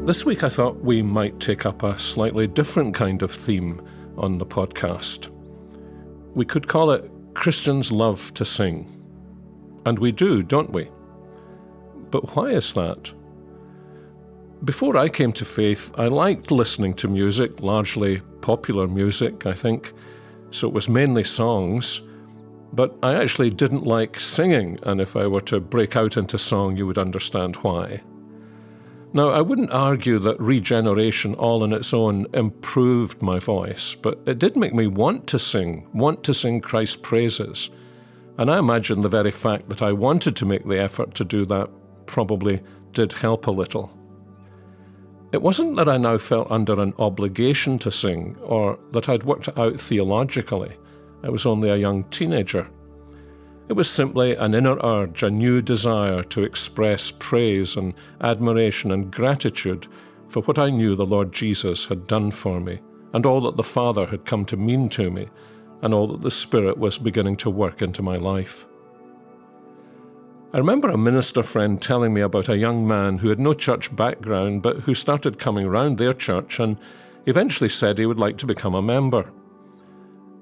This week I thought we might take up a slightly different kind of theme on the podcast. We could call it Christians Love to Sing. And we do, don't we? But why is that? Before I came to faith, I liked listening to music, largely popular music, I think, so it was mainly songs, but I actually didn't like singing, and if I were to break out into song, you would understand why. Now, I wouldn't argue that regeneration all on its own improved my voice, but it did make me want to sing Christ's praises. And I imagine the very fact that I wanted to make the effort to do that probably did help a little. It wasn't that I now felt under an obligation to sing, or that I'd worked it out theologically. I was only a young teenager. It was simply an inner urge, a new desire to express praise and admiration and gratitude for what I knew the Lord Jesus had done for me, and all that the Father had come to mean to me, and all that the Spirit was beginning to work into my life. I remember a minister friend telling me about a young man who had no church background, but who started coming round their church and eventually said he would like to become a member.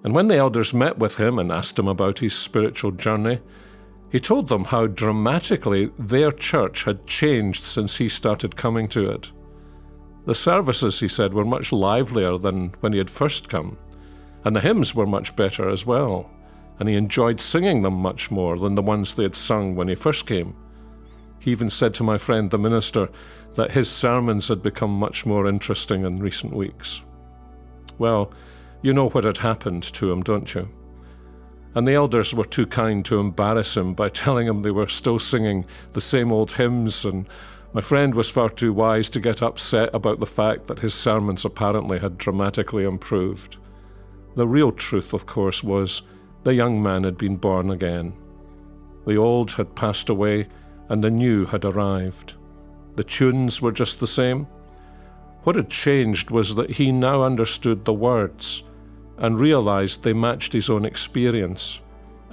And when the elders met with him and asked him about his spiritual journey, he told them how dramatically their church had changed since he started coming to it. The services, he said, were much livelier than when he had first come, and the hymns were much better as well, and he enjoyed singing them much more than the ones they had sung when he first came. He even said to my friend, the minister, that his sermons had become much more interesting in recent weeks. Well, you know what had happened to him, don't you? And the elders were too kind to embarrass him by telling him they were still singing the same old hymns, and my friend was far too wise to get upset about the fact that his sermons apparently had dramatically improved. The real truth, of course, was the young man had been born again. The old had passed away and the new had arrived. The tunes were just the same. What had changed was that he now understood the words and realized they matched his own experience,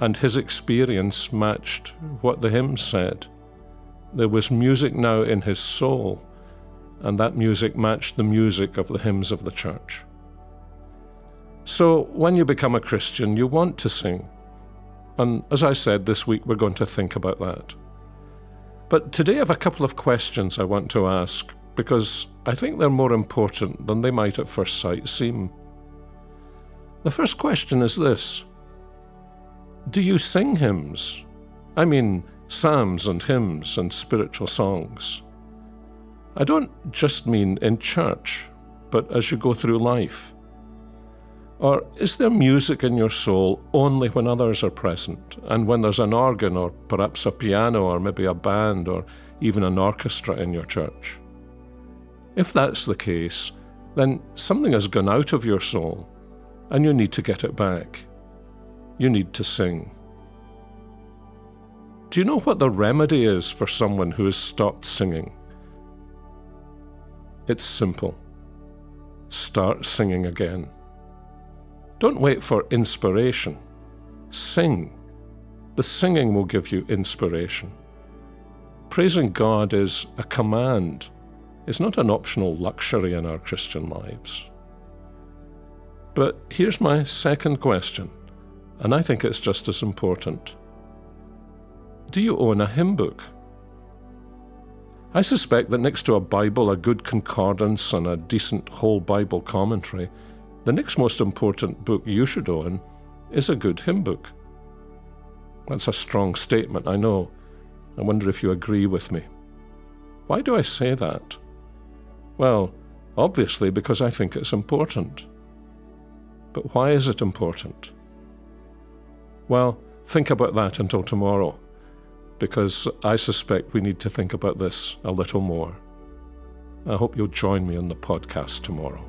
and his experience matched what the hymns said. There was music now in his soul, and that music matched the music of the hymns of the church. So when you become a Christian, you want to sing. And as I said, this week we're going to think about that. But today I have a couple of questions I want to ask, because I think they're more important than they might at first sight seem. The first question is this: do you sing hymns? I mean, psalms and hymns and spiritual songs. I don't just mean in church, but as you go through life. Or is there music in your soul only when others are present, and when there's an organ or perhaps a piano or maybe a band or even an orchestra in your church? If that's the case, then something has gone out of your soul, and you need to get it back. You need to sing. Do you know what the remedy is for someone who has stopped singing? It's simple. Start singing again. Don't wait for inspiration. Sing. The singing will give you inspiration. Praising God is a command. It's not an optional luxury in our Christian lives. But here's my second question, and I think it's just as important. Do you own a hymn book? I suspect that next to a Bible, a good concordance, and a decent whole Bible commentary, the next most important book you should own is a good hymn book. That's a strong statement, I know. I wonder if you agree with me. Why do I say that? Well, obviously because I think it's important. But why is it important? Well, think about that until tomorrow, because I suspect we need to think about this a little more. I hope you'll join me on the podcast tomorrow.